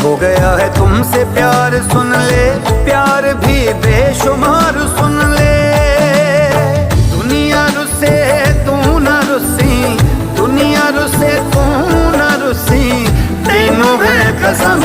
हो गया है तुमसे प्यार, सुन ले प्यार भी बेशुमार, सुन ले। दुनिया रुसे तू न रुसी, दुनिया रुसे तू न रुसी, तीनों है कसम